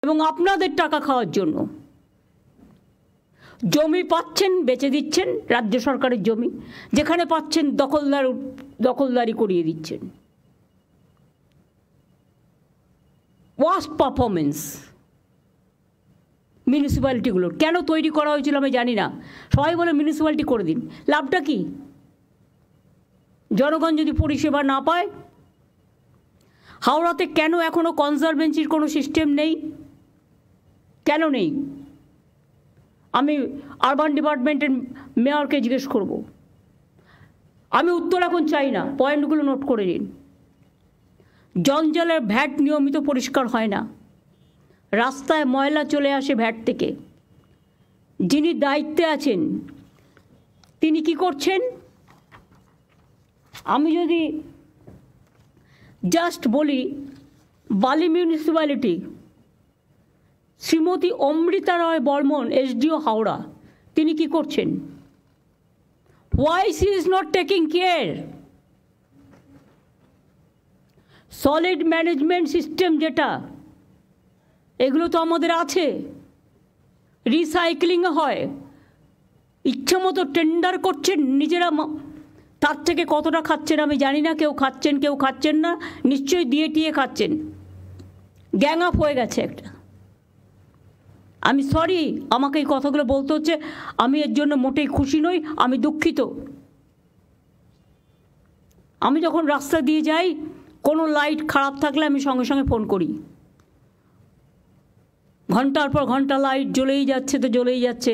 এবং আপনাদের টাকা খাওয়ার জন্য। জমি পাচ্ছেন বেচে দিচ্ছেন, রাজ্য সরকারের জমি, যেখানে পাচ্ছেন দখলদারি করিয়ে দিচ্ছেন। ওয়ার্স্ট পারফরমেন্স মিউনিসিপ্যালিটিগুলোর। কেন তৈরি করা হয়েছিল আমি জানি না, সবাই বলে মিউনিসিপ্যালিটি করে দিন, লাভটা কি? জনগণ যদি পরিষেবা না পায়। হাওড়াতে কেন এখনও কনজারভেন্সির কোনো সিস্টেম নেই? কেন নেই? আমি আরবান ডিপার্টমেন্টের মেয়রকে জিজ্ঞেস করব। আমি উত্তর এখন চাই না, পয়েন্টগুলো নোট করে নিন। জঞ্জালের ভ্যাট নিয়মিত পরিষ্কার হয় না, রাস্তায় ময়লা চলে আসে ভ্যাট থেকে। যিনি দায়িত্বে আছেন তিনি কি করছেন? আমি যদি জাস্ট বলি, বালি মিউনিসিপ্যালিটি, শ্রীমতী অমৃতা রায় বর্মন, এসডিও হাওড়া, তিনি কি করছেন? Why she is not taking care? Solid management system যেটা, এগুলো তো আমাদের আছে, রিসাইক্লিং হয়, ইচ্ছা মতো টেন্ডার করছেন নিজেরা, তার থেকে কতটা খাচ্ছেন আমি জানি না। কেউ খাচ্ছেন কেউ খাচ্ছেন না, নিশ্চয়ই দিয়ে টিয়ে খাচ্ছেন। গ্যাং আপ হয়ে গেছে একটা। আমি সরি, আমাকে এই কথাগুলো বলতে হচ্ছে, আমি এর জন্য মোটেই খুশি নই, আমি দুঃখিত। আমি যখন রাস্তা দিয়ে যাই, কোনো লাইট খারাপ থাকলে আমি সঙ্গে সঙ্গে ফোন করি। ঘন্টার পর ঘন্টা লাইট জ্বলেই যাচ্ছে তো জ্বলেই যাচ্ছে।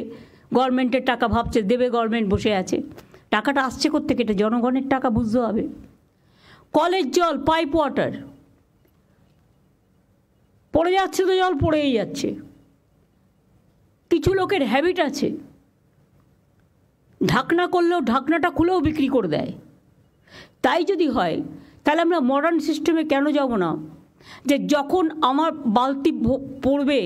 গভর্নমেন্টের টাকা ভাবছে দেবে, গভর্নমেন্ট বসে আছে। টাকাটা আসছে কোত্থেকে? এটা জনগণের টাকা, বুঝতে হবে। কলের জল, পাইপ ওয়াটার, পড়ে যাচ্ছে তো জল পড়েই যাচ্ছে। কিছু লোকের হ্যাবিট আছে, ঢাকনা করলেও ঢাকনাটা খুলেও বিক্রি করে দেয়। তাই যদি হয় তাহলে আমরা মডার্ন সিস্টেমে কেন যাব না? যে যখন আমার বালতি পড়বে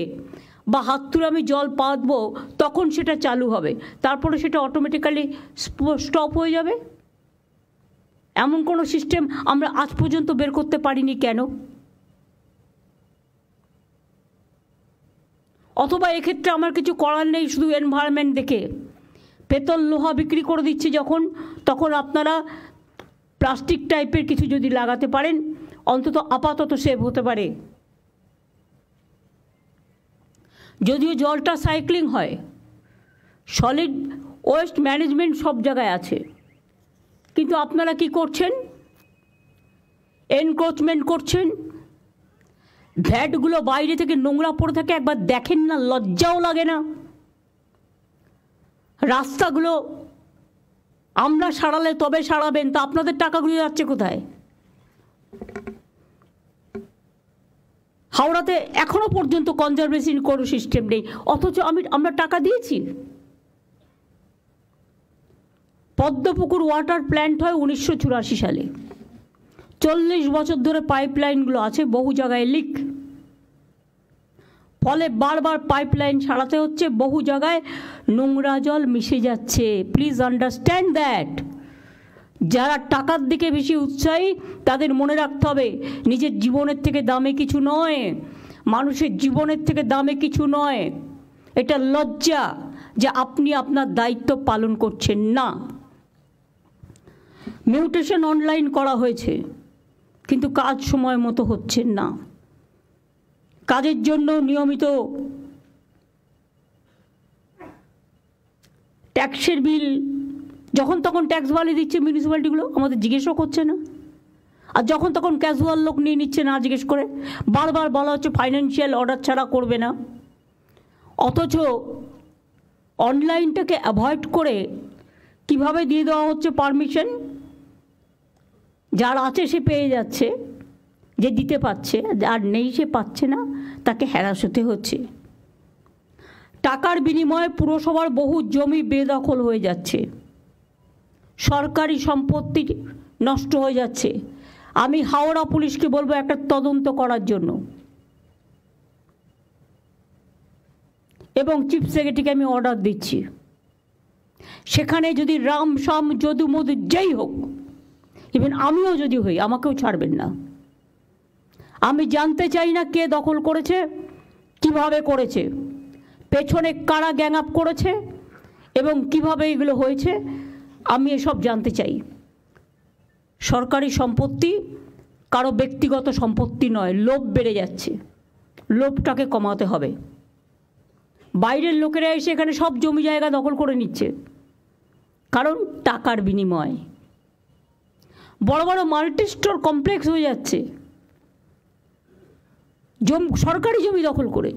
বা হাত তুলে আমি জল পাতবো, তখন সেটা চালু হবে, তারপরে সেটা অটোমেটিক্যালি স্টপ হয়ে যাবে। এমন কোনো সিস্টেম আমরা আজ পর্যন্ত বের করতে পারিনি কেন? অথবা এক্ষেত্রে আমার কিছু করার নেই, শুধু এনভায়রনমেন্ট দেখে পেতল লোহা বিক্রি করে দিচ্ছে যখন, তখন আপনারা প্লাস্টিক টাইপের কিছু যদি লাগাতে পারেন, অন্তত আপাতত সেভ হতে পারে। যদিও জলটা সাইক্লিং হয়, সলিড ওয়েস্ট ম্যানেজমেন্ট সব জায়গায় আছে, কিন্তু আপনারা কি করছেন? এনক্রোচমেন্ট করছেন। ভ্যাটগুলো বাইরে থেকে নোংরা পড়ে থাকে, একবার দেখেন না, লজ্জাও লাগে না? রাস্তাগুলো আমরা সারালে তবে সারাবেন, তা আপনাদের টাকাগুলো যাচ্ছে কোথায়? হাওড়াতে এখনো পর্যন্ত কনজারভেশন কোনো সিস্টেম নেই, অথচ আমরা টাকা দিয়েছি। পদ্মপুকুর ওয়াটার প্ল্যান্ট হয় 1984 সালে। 40 বছর ধরে পাইপলাইনগুলো আছে, বহু জায়গায় লিক, ফলে বারবার পাইপলাইন সারাতে হচ্ছে, বহু জায়গায় নোংরা জল মিশে যাচ্ছে। Please understand that. যারা টাকার দিকে বেশি উৎসাহী তাদের মনে রাখতে হবে, নিজের জীবনের থেকে দামে কিছু নয়, মানুষের জীবনের থেকে দামে কিছু নয়। এটা লজ্জা যে আপনি আপনার দায়িত্ব পালন করছেন না। মিউটেশন অনলাইন করা হয়েছে, কিন্তু কাজ সময় মতো হচ্ছে না। কাজের জন্য নিয়মিত ট্যাক্সের বিল যখন তখন ট্যাক্স বাড়িয়ে দিচ্ছে মিউনিসিপ্যালিটিগুলো, আমাদের জিজ্ঞেসও করছে না। আর যখন তখন ক্যাজুয়াল লোক নিয়ে নিচ্ছে না জিজ্ঞেস করে। বারবার বলা হচ্ছে ফাইন্যান্সিয়াল অর্ডার ছাড়া করবে না, অথচ অনলাইনটাকে অ্যাভয়েড করে কিভাবে দিয়ে দেওয়া হচ্ছে পারমিশন। যার আছে সে পেয়ে যাচ্ছে, যে দিতে পারছে, আর নেই সে পাচ্ছে না, তাকে হ্যারাস হতে হচ্ছে। টাকার বিনিময়ে পুরসভার বহু জমি বেদখল হয়ে যাচ্ছে, সরকারি সম্পত্তি নষ্ট হয়ে যাচ্ছে। আমি হাওড়া পুলিশকে বলবো একটা তদন্ত করার জন্য, এবং চিফ সেক্রেটারিকে আমি অর্ডার দিচ্ছি, সেখানে যদি রাম শাম যদু মধু যেই হোক, ইভেন আমিও যদি হই, আমাকেও ছাড়বেন না। আমি জানতে চাই না কে দখল করেছে, কিভাবে করেছে, পেছনে কারা গ্যাং আপ করেছে এবং কিভাবে এগুলো হয়েছে, আমি এসব জানতে চাই। সরকারি সম্পত্তি কারো ব্যক্তিগত সম্পত্তি নয়। লোভ বেড়ে যাচ্ছে, লোভটাকে কমাতে হবে। বাইরের লোকেরা এসে এখানে সব জমি জায়গা দখল করে নিচ্ছে, কারণ টাকার বিনিময়। বড় বড় মাল্টি স্টোর কমপ্লেক্স হয়ে যাচ্ছে সরকারি জমি দখল করে।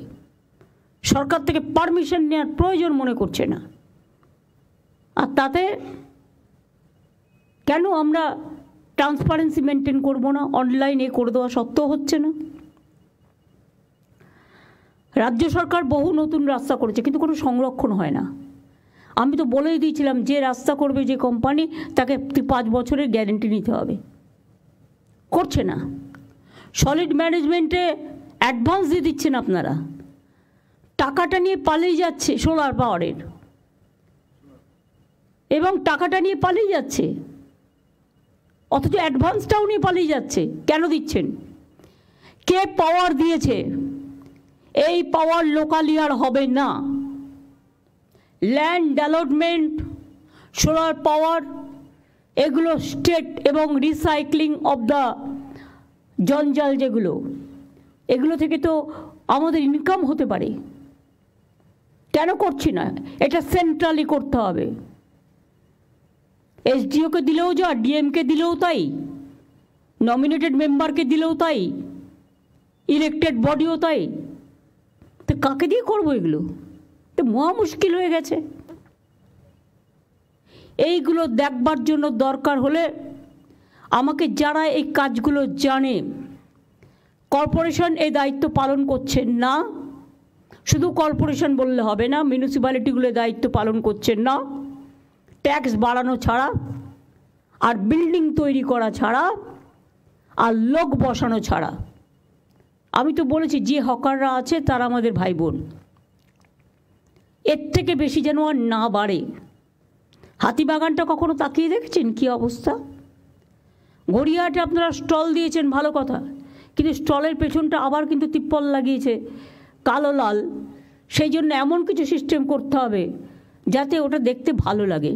সরকার থেকে পারমিশন নেওয়ার প্রয়োজন মনে করছে না। আর তাতে কেন আমরা ট্রান্সপারেন্সি মেনটেন করব না? অনলাইনে করে দেওয়া সত্ত্বেও হচ্ছে না। রাজ্য সরকার বহু নতুন রাস্তা করেছে, কিন্তু কোনো সংরক্ষণ হয় না। আমি তো বলেই দিয়েছিলাম, যে রাস্তা করবে যে কোম্পানি, তাকে 5 বছরের গ্যারেন্টি নিতে হবে। করছে না। সলিড ম্যানেজমেন্টে অ্যাডভান্স দিয়ে দিচ্ছেন আপনারা, টাকাটা নিয়ে পালিয়ে যাচ্ছে সোলার পাওয়ারের, এবং টাকাটা নিয়ে পালিয়ে যাচ্ছে, অথচ অ্যাডভান্সটাও নিয়ে পালিয়ে যাচ্ছে। কেন দিচ্ছেন? কে পাওয়ার দিয়েছে? এই পাওয়ার লোকালিয়ার হবে না। ল্যান্ড ডেভেলপমেন্ট, সোলার পাওয়ার, এগুলো স্টেট এবং রিসাইক্লিং অফ দ্য জঞ্জাল যেগুলো, এগুলো থেকে তো আমাদের ইনকাম হতে পারে। কেন করছি না? এটা সেন্ট্রালি করতে হবে। এসডিওকে দিলেও যা, ডিএমকে দিলেও তাই, নমিনেটেড মেম্বারকে দিলেও তাই, ইলেক্টেড বডিও তাই। তো কাকে দিয়ে করবো এগুলো? তো মহা মুশকিল হয়ে গেছে। এইগুলো দেখবার জন্য দরকার হলে আমাকে যারা এই কাজগুলো জানে, কর্পোরেশন এই দায়িত্ব পালন করছেন না, শুধু কর্পোরেশন বললে হবে না, মিউনিসিপ্যালিটিগুলো দায়িত্ব পালন করছেন না, ট্যাক্স বাড়ানো ছাড়া, আর বিল্ডিং তৈরি করা ছাড়া, আর লোক বসানো ছাড়া। আমি তো বলেছি, যে হকাররা আছে তারা আমাদের ভাই বোন, এর থেকে বেশি যেন আর না বাড়ে। হাতিবাগানটা কখনো তাকিয়ে দেখেছেন কী অবস্থা? গড়িয়াহাটে আপনারা স্টল দিয়েছেন, ভালো কথা, কিন্তু স্টলের পেছনটা আবার কিন্তু তিপ্পল লাগিয়েছে কালো লাল। সেই জন্য এমন কিছু সিস্টেম করতে হবে যাতে ওটা দেখতে ভালো লাগে।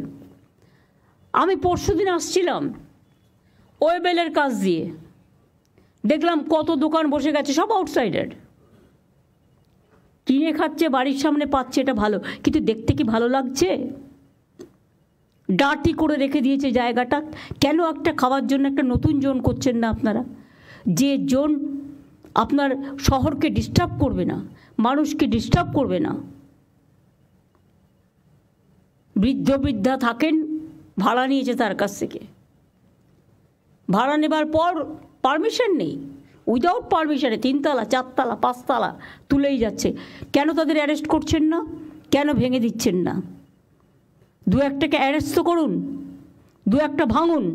আমি পরশুদিন আসছিলাম ওয়েবেলের কাজ দিয়ে, দেখলাম কত দোকান বসে গেছে, সব আউটসাইডার, কিনে খাচ্ছে, বাড়ির সামনে পাচ্ছে, এটা ভালো, কিন্তু দেখতে কি ভালো লাগছে? ডার্টি করে রেখে দিয়েছে জায়গাটা। কেন একটা খাওয়ার জন্য একটা নতুন জোন করছেন না আপনারা? যে জোন আপনার শহরকে ডিস্টার্ব করবে না, মানুষকে ডিস্টার্ব করবে না। বৃদ্ধ বৃদ্ধা থাকেন, ভাড়া নিয়েছে তার কাছ থেকে, ভাড়া নেবার পর পারমিশন নেই, উইদাউট পারমিশনে 3 তলা 4 তলা 5 তলা তুলেই যাচ্ছে। কেন তাদের অ্যারেস্ট করছেন না? কেন ভেঙে দিচ্ছেন না? 2-1টাকে অ্যারেস্ট তো করুন, 2-1টা ভাঙুন।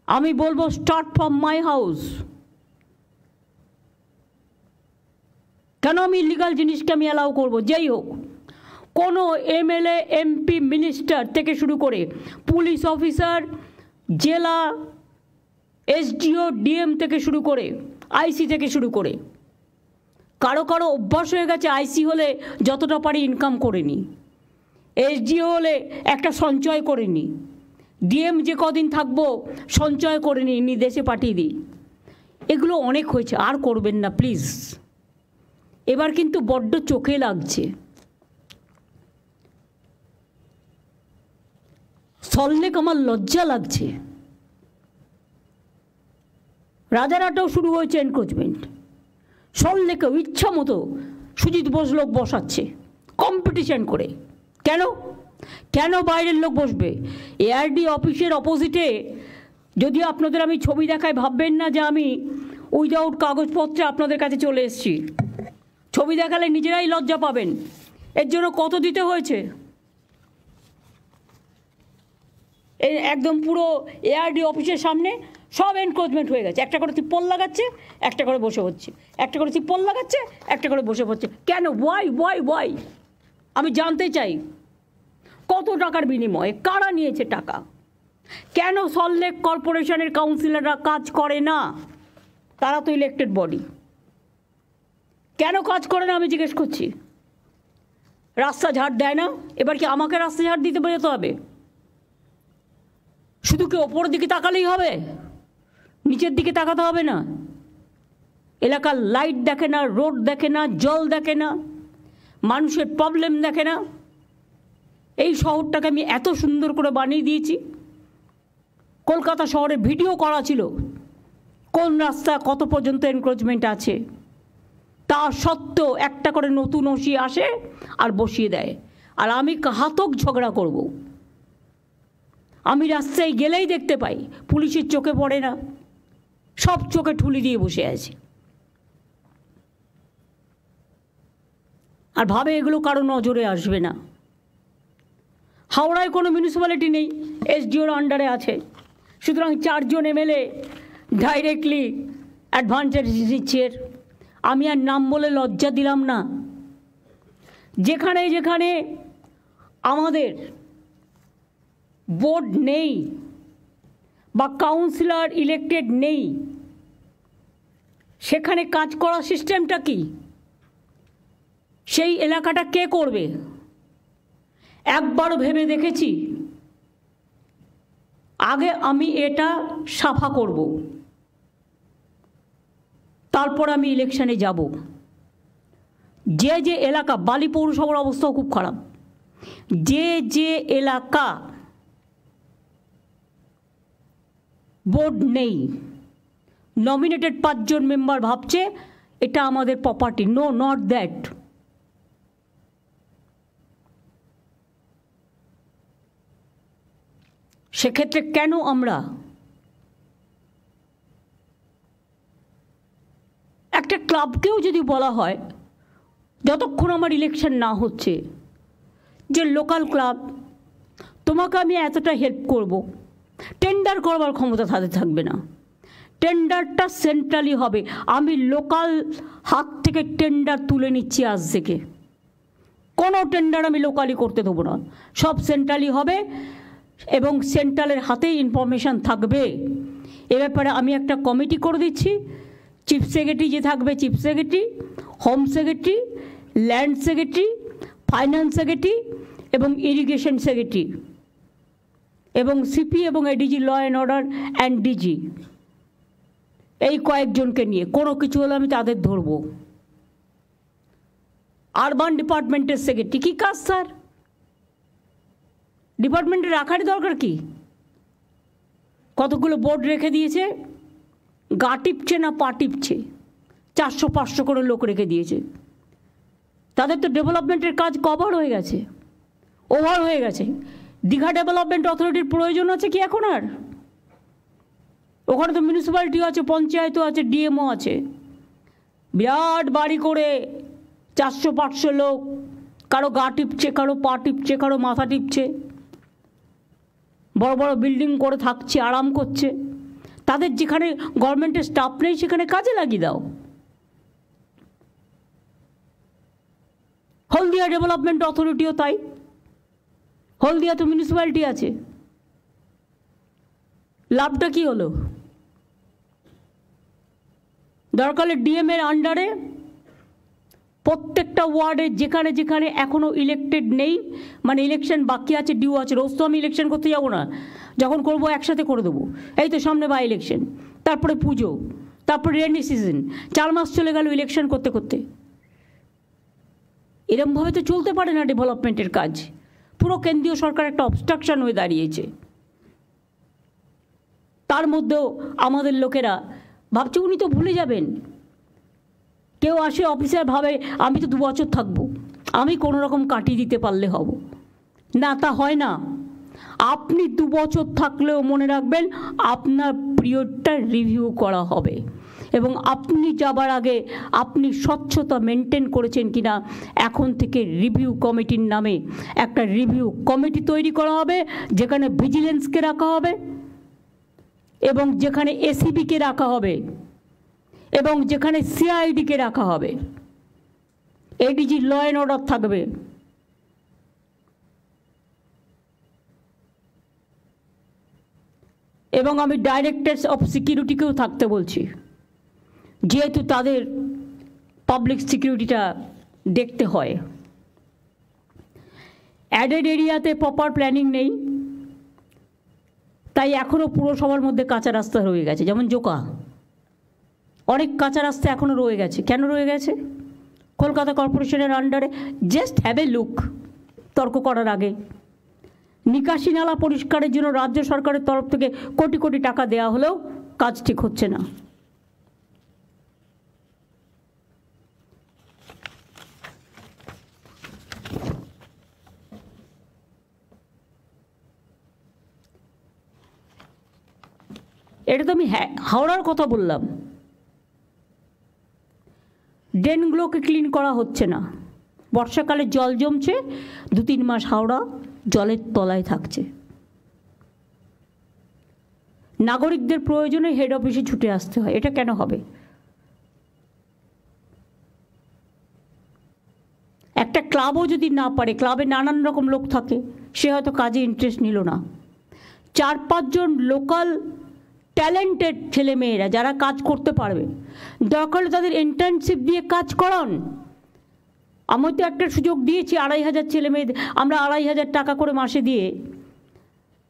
আমি বলবো স্টার্ট ফ্রম মাই হাউস। কেন আমি ইলিগাল জিনিসকে আমি অ্যালাউ করবো? যেই হোক, কোনো এমএলএ, এমপি, মিনিস্টার থেকে শুরু করে পুলিশ অফিসার, জেলা এসডিও, ডিএম থেকে শুরু করে আইসি থেকে শুরু করে, কারো কারো অভ্যাস হয়ে গেছে আইসি হলে যতটা পারি ইনকাম করে নি, এসডিও হলে একটা সঞ্চয় করে নি, ডিএম যে কদিন থাকবো সঞ্চয় করে নি, দেশে পাঠিয়ে দিই। এগুলো অনেক হয়েছে, আর করবেন না প্লিজ। এবার কিন্তু বড্ড চোখে লাগছে। সল্টলেক আমার লজ্জা লাগছে। রাজারহাটেও শুরু হয়েছে এনক্রোচমেন্ট, সল্টলেকেও ইচ্ছা মতো সুজিত বোস লোক বসাচ্ছে কম্পিটিশন করে। কেন? কেন বাইরের লোক বসবে? এআরডি অফিসের অপোজিটে, যদি আপনাদের আমি ছবি দেখাই ভাববেন না যে আমি উইদাউট কাগজপত্রে আপনাদের কাছে চলে এসেছি। ছবি দেখালে নিজেরাই লজ্জা পাবেন। এর জন্য কত দিতে হয়েছে? এই একদম পুরো এআরডি অফিসের সামনে সব এনক্রোচমেন্ট হয়ে গেছে। একটা করে তিপ্পল লাগাচ্ছে, একটা করে বসে হচ্ছে, একটা করে তিপ্পল লাগাচ্ছে, একটা করে বসে হচ্ছে। কেন? ওয়াই? আমি জানতে চাই কত টাকার বিনিময়ে কারা নিয়েছে টাকা? কেন সল্টলেক কর্পোরেশনের কাউন্সিলররা কাজ করে না? তারা তো ইলেক্টেড বডি। কেন কাজ করে না আমি জিজ্ঞেস করছি। রাস্তা ঝাড় দেয় না, এবার কি আমাকে রাস্তা ঝাড় দিতে যেতে হবে? শুধু কি ওপরের দিকে তাকালেই হবে? নিচের দিকে তাকাতে হবে না? এলাকার লাইট দেখে না, রোড দেখে না, জল দেখে না, মানুষের প্রবলেম দেখে না? এই শহরটাকে আমি এত সুন্দর করে বানিয়ে দিয়েছি। কলকাতা শহরে ভিডিও করা ছিল কোন রাস্তা কত পর্যন্ত এনক্রোচমেন্ট আছে, তা সত্ত্বেও একটা করে নতুন ওসি আসে আর বসিয়ে দেয়। আর আমি ঘাতক ঝগড়া করব। আমি রাস্তায় গেলেই দেখতে পাই পুলিশের চোখে পড়ে না, সব চোখে ঠুলি দিয়ে বসে আছে, আর ভাবে এগুলো কারো নজরে আসবে না। হাওড়ায় কোনো মিউনিসিপ্যালিটি নেই, এসডিওর আন্ডারে আছে, সুতরাং 4 জন এমএলএ ডাইরেক্টলি অ্যাডভান্টেজ দিচ্ছে। আমি আর নাম বলে লজ্জা দিলাম না। যেখানে যেখানে আমাদের বোর্ড নেই বা কাউন্সিলর ইলেক্টেড নেই, সেখানে কাজ করার সিস্টেমটা কি? সেই এলাকাটা কে করবে? একবারও ভেবে দেখেছি আগে আমি এটা সাফা করব, তারপর আমি ইলেকশনে যাব। যে যে এলাকা, বালি পৌরসভার অবস্থাও খুব খারাপ, যে যে এলাকা বোর্ড নেই, নমিনেটেড 5 জন মেম্বার ভাবছে এটা আমাদের প্রপার্টি, নো নট দ্যাট। সেক্ষেত্রে কেন আমরা একটা ক্লাবকেও যদি বলা হয়, যতক্ষণ আমার ইলেকশন না হচ্ছে, যে লোকাল ক্লাব তোমাকে আমি এতটা হেল্প করব, টেন্ডার করবার ক্ষমতা তাদের থাকবে না, টেন্ডারটা সেন্ট্রালি হবে। আমি লোকাল হাত থেকে টেন্ডার তুলে নিচ্ছি আজ থেকে, কোনো টেন্ডার আমি লোকালি করতে দেবো না, সব সেন্ট্রালি হবে এবং সেন্ট্রালের হাতেই ইনফরমেশান থাকবে। এ ব্যাপারে আমি একটা কমিটি করে দিচ্ছি। চিফ সেক্রেটারি যে থাকবে, chief secretary, home secretary, land secretary, finance secretary এবং ইরিগেশন সেক্রেটারি এবং সিপি এবং ADG, law and order and DG, এই কয়েকজনকে নিয়ে কোনো কিছু হলে আমি তাদের ধরবো। আরবান ডিপার্টমেন্টের সেক্রেটারি কী কাজ স্যার? ডিপার্টমেন্টে রাখারই দরকার কি? কতগুলো বোর্ড রেখে দিয়েছে, গা টিপছে না পা টিপছে, 400-500 করে লোক রেখে দিয়েছে। তাদের তো ডেভেলপমেন্টের কাজ কভার হয়ে গেছে, ওভার হয়ে গেছে। দীঘা ডেভেলপমেন্ট অথরিটির প্রয়োজন আছে কি এখন আর? ওখানে তো মিউনিসিপ্যালিটিও আছে, পঞ্চায়েতও আছে, ডিএমও আছে। বিরাট বাড়ি করে 400-500 লোক, কারো গা টিপছে, কারো পা টিপছে, কারো মাথা টিপছে, বড় বড় বিল্ডিং করে থাকছে, আরাম করছে। তাদের যেখানে গভর্নমেন্টের স্টাফ নেই সেখানে কাজে লাগিয়ে দাও। হলদিয়া ডেভেলপমেন্ট অথরিটিও তাই, হলদিয়া তো মিউনিসিপ্যালিটি আছে, লাভটা কি হলো? দরকারে ডিএমের আন্ডারে প্রত্যেকটা ওয়ার্ডে যেখানে যেখানে এখনও ইলেক্টেড নেই, মানে ইলেকশন বাকি আছে, ডিউ আছে, রোজ তো আমি ইলেকশন করতে যাবো না, যখন করবো একসাথে করে দেবো। এই তো সামনে বাই ইলেকশন, তারপরে পুজো, তারপরে রেনি সিজন, 4 মাস চলে গেল ইলেকশন করতে করতে। এরমভাবে তো চলতে পারে না ডেভেলপমেন্টের কাজ। পুরো কেন্দ্রীয় সরকার একটা অবস্ট্রাকশন হয়ে দাঁড়িয়েছে। তার মধ্যেও আমাদের লোকেরা ভাবছে উনি তো ভুলে যাবেন। কেউ আসে অফিসার ভাবে আমি তো 2 বছর থাকবো, আমি কোনো রকম কাটিয়ে দিতে পারলে হব না, তা হয় না। আপনি 2 বছর থাকলেও মনে রাখবেন আপনার পিরিয়ডটা রিভিউ করা হবে এবং আপনি যাবার আগে আপনি স্বচ্ছতা মেনটেন করেছেন কিনা এখন থেকে রিভিউ কমিটির নামে একটা রিভিউ কমিটি তৈরি করা হবে, যেখানে ভিজিলেন্সকে রাখা হবে এবং যেখানে এসিবিকে রাখা হবে এবং যেখানে সিআইডিকে রাখা হবে, এডিজি, ল অ্যান্ড অর্ডার থাকবে। এবং আমি ডাইরেক্টরস অফ সিকিউরিটিকেও থাকতে বলছি, যেহেতু তাদের পাবলিক সিকিউরিটিটা দেখতে হয়। অ্যাডেড এরিয়াতে প্রপার প্ল্যানিং নেই, তাই এখনও পুরসভার মধ্যে কাঁচা রাস্তা রয়ে গেছে। যেমন জোকা, অনেক কাঁচা রাস্তা এখনও রয়ে গেছে। কেন রয়ে গেছে? কলকাতা কর্পোরেশনের আন্ডারে। জাস্ট হ্যাভ এ লুক তর্ক করার আগে। নিকাশি নালা পরিষ্কারের জন্য রাজ্য সরকারের তরফ থেকে কোটি কোটি টাকা দেওয়া হলেও কাজ ঠিক হচ্ছে না। এটা তো আমি হাওড়ার কথা বললাম। ড্রেনগুলোকে ক্লিন করা হচ্ছে না। বর্ষাকালে জল জমছে, 2-3 মাস হাওড়া জলের তলায় থাকছে। নাগরিকদের প্রয়োজনে হেড অফিসে ছুটে আসতে হয়। এটা কেন হবে? একটা ক্লাবও যদি না পারে, ক্লাবে নানান রকম লোক থাকে, সে হয়তো কাজে ইন্টারেস্ট নিল না। 4-5 জন লোকাল ট্যালেন্টেড ছেলেমেয়েরা যারা কাজ করতে পারবে, দরকার হলে তাদের ইন্টার্নশিপ দিয়ে কাজ করান। আমি তো একটা সুযোগ দিয়েছি 2,500 ছেলেমেয়েদের, আমরা 2,500 টাকা করে মাসে দিয়ে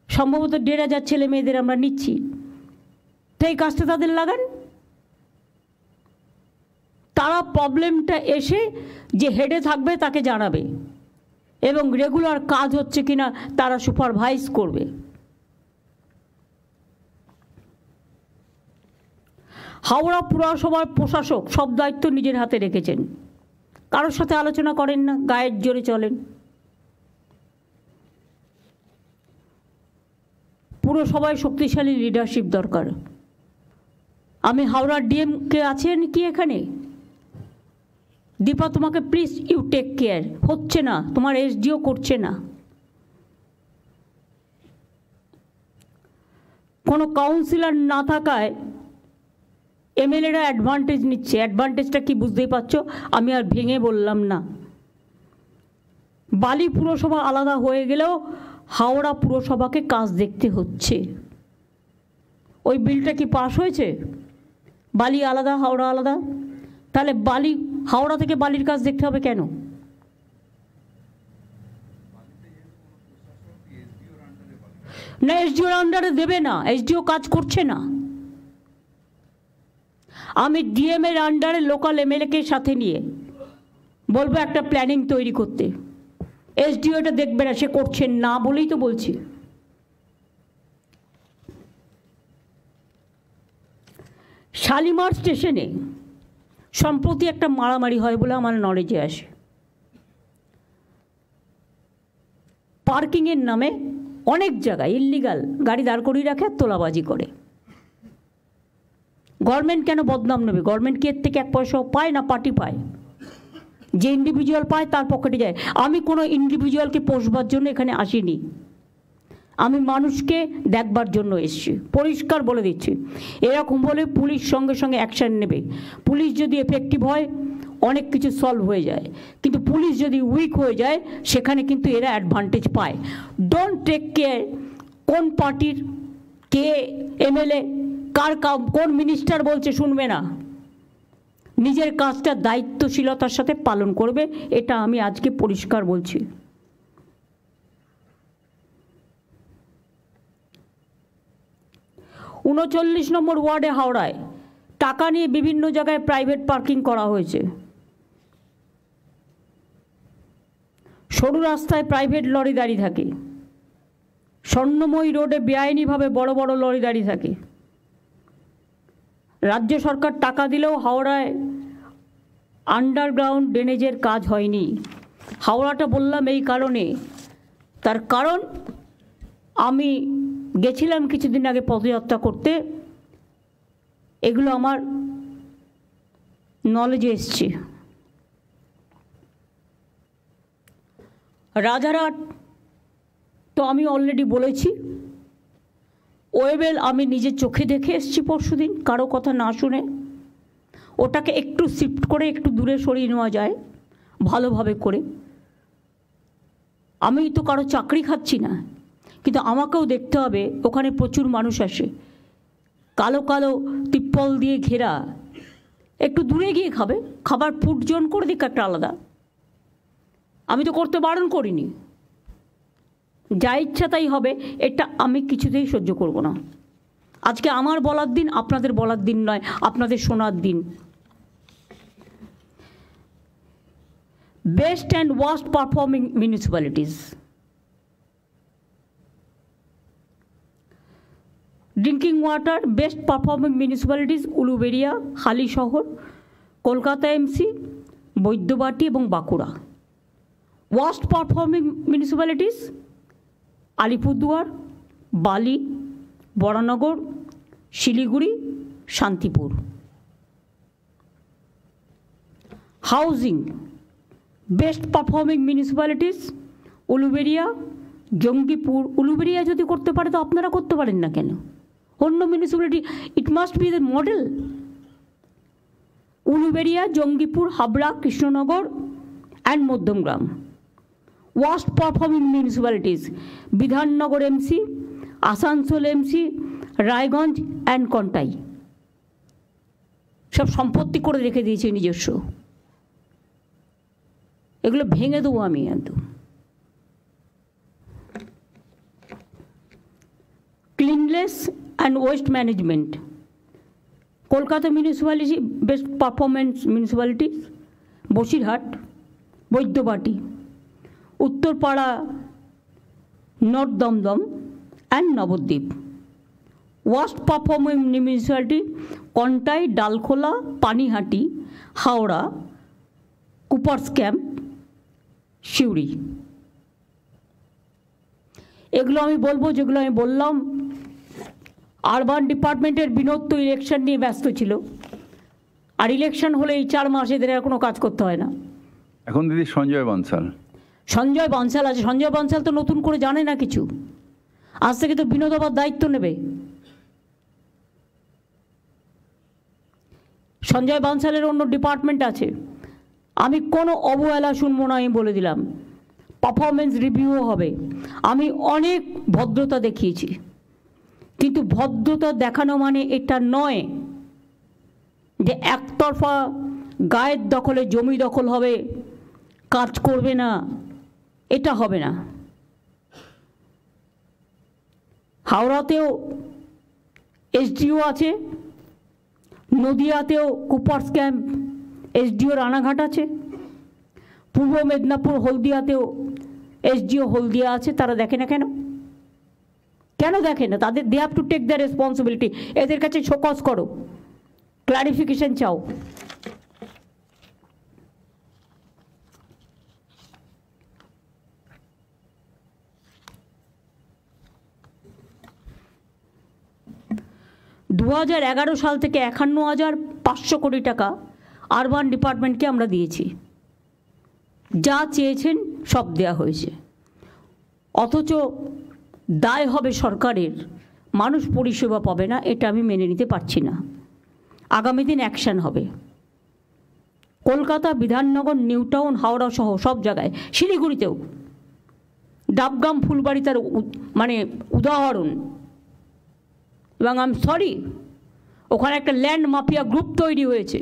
সম্ভবত 1,500 ছেলেমেয়েদের আমরা নিচ্ছি। তো এই কাজটা তাদের লাগান। তারা প্রবলেমটা এসে যে হেডে থাকবে তাকে জানাবে এবং রেগুলার কাজ হচ্ছে কিনা তারা সুপারভাইজ করবে। হাওড়া পুরসভার প্রশাসক সব দায়িত্ব নিজের হাতে রেখেছেন, কারোর সাথে আলোচনা করেন না, গায়ের জোরে চলেন। পুরসভায় শক্তিশালী লিডারশিপ দরকার। আমি হাওড়ার ডিএম কে আছেন কি এখানে? দীপা, তোমাকে প্লিজ ইউ টেক কেয়ার। হচ্ছে না, তোমার এসডিও করছে না। কোনো কাউন্সিলর না থাকায় এমএলএরা অ্যাডভান্টেজ নিচ্ছে। অ্যাডভান্টেজটা কি বুঝতেই পারছো, আমি আর ভেঙে বললাম না। বালি পুরসভা আলাদা হয়ে গেলেও হাওড়া পুরসভাকে কাজ দেখতে হচ্ছে। ওই বিলটা কি পাস হয়েছে? বালি আলাদা, হাওড়া আলাদা। তাহলে বালি হাওড়া থেকে বালির কাজ দেখতে হবে কেন? না, এসডিওর আন্ডারে দেবে না, এসডিও কাজ করছে না। আমি ডিএম এর আন্ডারে লোকাল এমএলএকে সাথে নিয়ে বলবো একটা প্ল্যানিং তৈরি করতে। এসডিও এটা দেখবে না, সে করছেন না বলেই তো বলছি। শালিমার স্টেশনে সম্প্রতি একটা মারামারি হয় বলে আমার নলেজে আসে। পার্কিংয়ের নামে অনেক জায়গায় ইল্লিগাল গাড়ি দাঁড় করিয়ে রাখে আর তোলাবাজি করে। গভর্নমেন্ট কেন বদনাম নেবে? গভর্নমেন্ট কি এর থেকে 1 পয়সাও পায় না? পার্টি পায়। যে ইন্ডিভিজুয়াল পায় তার পকেটে যায়। আমি কোনো ইন্ডিভিজুয়ালকে পোষবার জন্য এখানে আসিনি, আমি মানুষকে দেখবার জন্য এসেছি। পরিষ্কার বলে দিচ্ছি, এরকম বলে পুলিশ সঙ্গে সঙ্গে অ্যাকশান নেবে। পুলিশ যদি এফেক্টিভ হয় অনেক কিছু সলভ হয়ে যায়, কিন্তু পুলিশ যদি উইক হয়ে যায় সেখানে কিন্তু এরা অ্যাডভান্টেজ পায়। ডোন্ট টেক কেয়ার কোন পার্টির কে এমএলএ, কার কোন মিনিস্টার বলছে শুনবে না। নিজের কাজটা দায়িত্বশীলতার সাথে পালন করবে, এটা আমি আজকে পরিষ্কার বলছি। উনচল্লিশ নম্বর ওয়ার্ডে হাওড়ায় টাকা নিয়ে বিভিন্ন জায়গায় প্রাইভেট পার্কিং করা হয়েছে। সরু রাস্তায় প্রাইভেট লরি দাঁড়িয়ে থাকে, স্বর্ণময়ী রোডে বেআইনিভাবে বড় বড় লরি দাঁড়িয়ে থাকে। রাজ্য সরকার টাকা দিলেও হাওড়ায় আন্ডারগ্রাউন্ড ড্রেনেজের কাজ হয়নি। হাওড়াটা বললাম এই কারণে, তার কারণ আমি গেছিলাম কিছুদিন আগে পদযাত্রা করতে, এগুলো আমার নলেজে এসছে। রাজারহাট তো আমি অলরেডি বলেছি, ওয়েবেল আমি নিজের চোখে দেখে এসেছি পরশুদিন, কারো কথা না শুনে। ওটাকে একটু শিফট করে একটু দূরে সরিয়ে নেওয়া যায় ভালোভাবে করে। আমি তো কারো চাকরি খাচ্ছি না, কিন্তু আমাকেও দেখতে হবে ওখানে প্রচুর মানুষ আসে, কালো কালো তিপ্পল দিয়ে ঘেরা একটু দূরে গিয়ে খাবে, খাবার ফুড জোন করে দিক একটা আলাদা। আমি তো করতে বারণ করিনি, যা ইচ্ছা তাই হবে, এটা আমি কিছুতেই সহ্য করব না। আজকে আমার বলার দিন, আপনাদের বলার দিন নয়, আপনাদের শোনার দিন। Best and worst performing municipalities. Drinking water best performing municipalities Uluberia, Halisahar, Kolkata MC, Baidyabati এবং Bankura. Worst performing municipalities Alipurduar, Bally, Baranagar, Siliguri, Shantipur. Housing best performing municipalities Uluberia, Jangipur. Uluberia যদি করতে পারে তো আপনারা করতে পারেন না কেন? অন্য municipality, it must be the model. Uluberia, Jangipur, Habra, Krishnanagar and Madhyamgram. Worst performing municipalities Bidhannagar MC, Asansol MC, Raiganj and Contai. সব সম্পত্তি করে রেখে দিয়েছে নিজস্ব, এগুলো ভেঙে দেবো আমি একদম। Cleanliness and waste management Kolkata municipality best performance municipalities Basirhat, Baidyabati, Uttarpara, north Dum Dum and Nabadwip. Worst performing municipality Contai, Dalkhola, Panihati, Howrah, Coopers Camp, Suri. এগুলো আমি বলবো যেগুলো আমি বললাম। আরবান ডিপার্টমেন্টের বিনোদ তো ইলেকশন নিয়ে ব্যস্ত ছিল, আর ইলেকশন হলে এই 4 মাস এদের আর কোনো কাজ করতে হয় না। এখন দিদি সঞ্জয় বনসাল আছে। সঞ্জয় বনসাল তো নতুন করে জানে না কিছু, আজ থেকে তো বিনোদ আবার দায়িত্ব নেবে। সঞ্জয় বনসালের অন্য ডিপার্টমেন্ট আছে, আমি কোনো অবহেলা শুনবো না, আমি বলে দিলাম। পারফরমেন্স রিভিউও হবে। আমি অনেক ভদ্রতা দেখিয়েছি, কিন্তু ভদ্রতা দেখানো মানে এটা নয় যে একতরফা গায়ের দখলে জমি দখল হবে, কাজ করবে না, এটা হবে না। হাওড়াতেও এসডিও আছে, নদিয়াতেও কুপার্স ক্যাম্প এসডিও রানাঘাট আছে, পূর্ব মেদিনীপুর হলদিয়াতেও এসডিও হলদিয়া আছে। তারা দেখে না কেন? কেন দেখে না? তাদের they have to take the responsibility. এদের কাছে শোকজ করো, ক্লারিফিকেশন চাও। দু 2011 সাল থেকে 51,500 কোটি টাকা আরবান ডিপার্টমেন্টকে আমরা দিয়েছি। যা চেয়েছেন সব দেওয়া হয়েছে, অথচ দায় হবে সরকারের, মানুষ পরিষেবা পাবে না। এটা আমি মেনে নিতে পারছি না। আগামী দিন অ্যাকশন হবে। কলকাতা, বিধাননগর, নিউ টাউন, হাওড়া সহ সব জায়গায়, শিলিগুড়িতেও ডাবগ্রাম, ফুলবাড়ি তার মানে উদাহরণ। এবং আই এম সরি, ওখানে একটা ল্যান্ড মাফিয়া গ্রুপ তৈরি হয়েছে।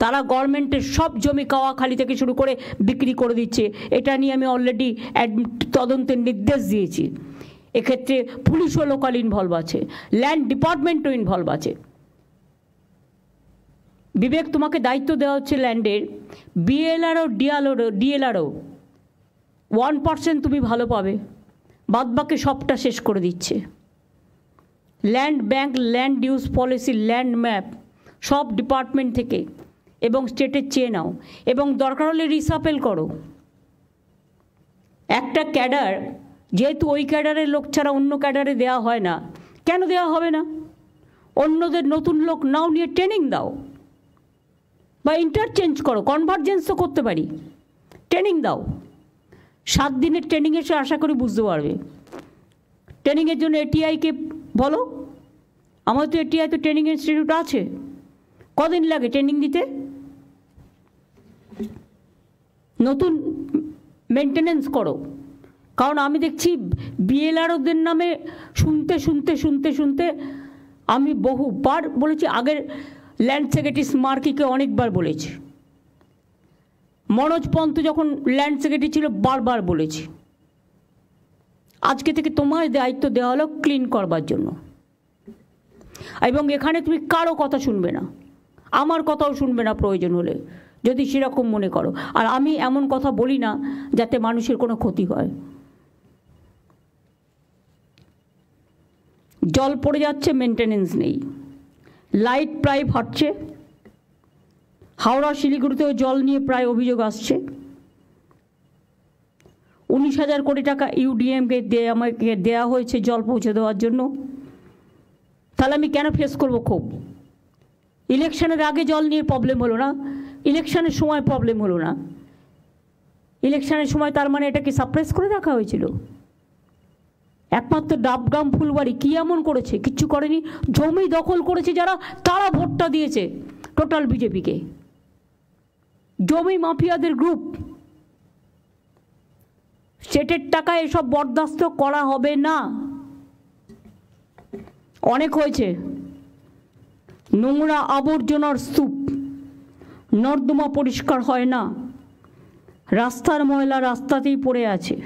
তারা গভর্নমেন্টের সব জমি কাওয়াখালি থেকে শুরু করে বিক্রি করে দিচ্ছে। এটা নিয়ে আমি অলরেডি তদন্তের নির্দেশ দিয়েছি। এক্ষেত্রে পুলিশও লোকাল ইনভলভ আছে, ল্যান্ড ডিপার্টমেন্টও ইনভলভ আছে। বিবেক, তোমাকে দায়িত্ব দেওয়া হচ্ছে ল্যান্ডের, বিএলআরও ডিএলআরও 1% তুমি ভালো পাবে, বাদবাকি সবটা শেষ করে দিচ্ছে। Land bank, land use policy, land map সব ডিপার্টমেন্ট থেকে এবং স্টেটের চেয়ে নাও, এবং দরকার হলে রিসাপেল করো। একটা ক্যাডার, যেহেতু ওই ক্যাডারের লোক ছাড়া অন্য ক্যাডারে দেওয়া হয় না, কেন দেওয়া হবে না? অন্যদের নতুন লোক নাও, নিয়ে ট্রেনিং দাও বা ইন্টারচেঞ্জ করো, কনভার্জেন্স তো করতে পারি। ট্রেনিং দাও, 7 দিনের ট্রেনিং এসে আশা করি বুঝতে পারবে। ট্রেনিংয়ের জন্য এটিআইকে বলো, আমাদের তো এটিআই তো ট্রেনিং ইনস্টিটিউট আছে। কদিন লাগে ট্রেনিং দিতে? নতুন মেনটেনেন্স করো। কারণ আমি দেখছি বিএলআরওদের নামে শুনতে আমি বহুবার বলেছি, আগের ল্যান্ড সেক্রেটারি স্মার্কিকে অনেকবার বলেছে, মনোজ পন্ত যখন ল্যান্ড সেক্রেটারি ছিল বারবার বলেছে। আজকে থেকে তোমার দায়িত্ব দেওয়া হলো ক্লিন করবার জন্য, এবং এখানে তুমি কারো কথা শুনবে না, আমার কথাও শুনবে না প্রয়োজন হলে, যদি সেরকম মনে করো। আর আমি এমন কথা বলি না যাতে মানুষের কোনো ক্ষতি হয়। জল পড়ে যাচ্ছে, মেনটেনেন্স নেই, লাইট প্রায় ফাটছে, হাওড়া শিলিগুড়িতেও জল নিয়ে প্রায় অভিযোগ আসছে। 19,000 কোটি টাকা ইউডিএমকে আমাকে দেওয়া হয়েছে জল পৌঁছে দেওয়ার জন্য। তাহলে আমি কেন ফেস করবো ক্ষোভ? ইলেকশনের আগে জল নিয়ে প্রবলেম হলো না, ইলেকশনের সময় প্রবলেম হলো না। ইলেকশনের সময় তার মানে এটাকে সাপ্রেস করে রাখা হয়েছিল? একমাত্র ডাবগ্রাম ফুলবাড়ি কী এমন করেছে? কিচ্ছু করেনি। জমি দখল করেছে যারা, তারা ভোটটা দিয়েছে টোটাল বিজেপিকে। জমি মাফিয়াদের গ্রুপ, স্টেটের টাকায় এসব বরদাস্ত করা হবে না। অনেক হয়েছে। নোংরা আবর্জনার স্তূপ, নর্দমা পরিষ্কার হয় না, রাস্তার ময়লা রাস্তাতেই পড়ে আছে,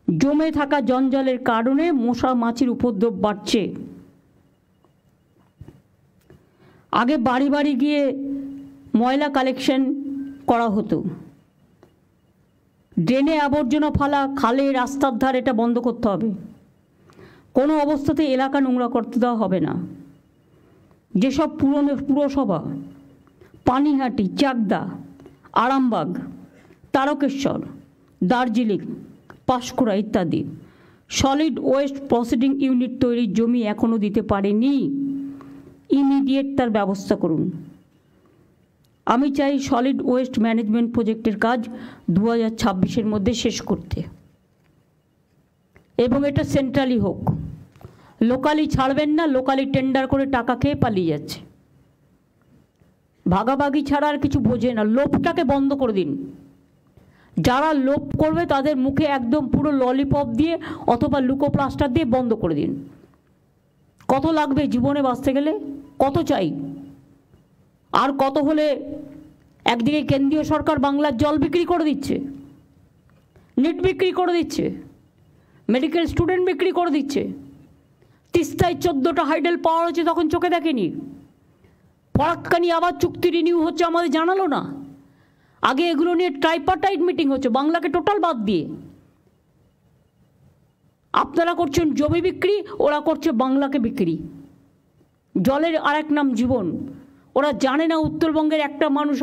জমে থাকা জঞ্জালের কারণে মশা মাছির উপদ্রব বাড়ছে। আগে বাড়ি বাড়ি গিয়ে ময়লা কালেকশন করা হতো, ড্রেনে আবর্জনা ফালা, খালে রাস্তার ধার, এটা বন্ধ করতে হবে। কোনো অবস্থাতে এলাকা নোংরা করতে দেওয়া হবে না। যেসব পুরসভা, পানিহাটি, চাকদা, আরামবাগ, তারকেশ্বর, দার্জিলিং, পাঁশকুড়া ইত্যাদি সলিড ওয়েস্ট প্রসেসিং ইউনিট তৈরির জমি এখনও দিতে পারেনি, ইমিডিয়েট তার ব্যবস্থা করুন। আমি চাই সলিড ওয়েস্ট ম্যানেজমেন্ট প্রজেক্টের কাজ 2026-এর মধ্যে শেষ করতে, এবং এটা সেন্ট্রালি হোক। লোকালি ছাড়বেন না, লোকালি টেন্ডার করে টাকা খেয়ে পালিয়ে যাচ্ছে। ভাগাভাগি ছাড়া আর কিছু বোঝে না। লোভটাকে বন্ধ করে দিন। যারা লোভ করবে তাদের মুখে একদম পুরো ললিপপ দিয়ে অথবা লুকোপ্লাস্টার দিয়ে বন্ধ করে দিন। কত লাগবে জীবনে বাঁচতে গেলে? কত চাই? আর কত হলে একদিকে কেন্দ্রীয় সরকার বাংলার জল বিক্রি করে দিচ্ছে, নিট বিক্রি করে দিচ্ছে, মেডিকেল স্টুডেন্ট বিক্রি করে দিচ্ছে। তিস্তায় 14টা হাইডেল পাওয়ার হচ্ছে, তখন চোখে দেখেনি। ফরাক্কানি আবার চুক্তি রিনিউ হচ্ছে, আমাদের জানালো না। আগে এগুলো নিয়ে ট্রাইপার্টাইট মিটিং হচ্ছে, বাংলাকে টোটাল বাদ দিয়ে। আপনারা করছেন জমি বিক্রি, ওরা করছে বাংলাকে বিক্রি। জলের আরেক নাম জীবন। ওরা জানে না উত্তরবঙ্গের একটা মানুষ